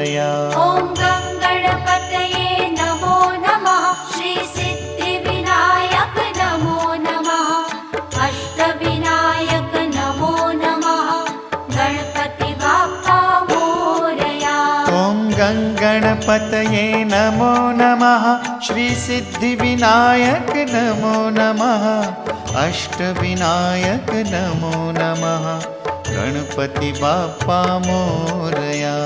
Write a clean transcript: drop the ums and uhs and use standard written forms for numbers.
मोरया। ॐ गणपतये नमो नमः। श्री सिद्धिविनायक नमो नमः। अष्टविनायक नमो नमः। गणपति बाप्पा मोरया। ॐ गणपतये नमो नमः। श्री सिद्धिविनायक नमो नमः। अष्टविनायक नमो नमः। गणपति बाप्पा मोरया।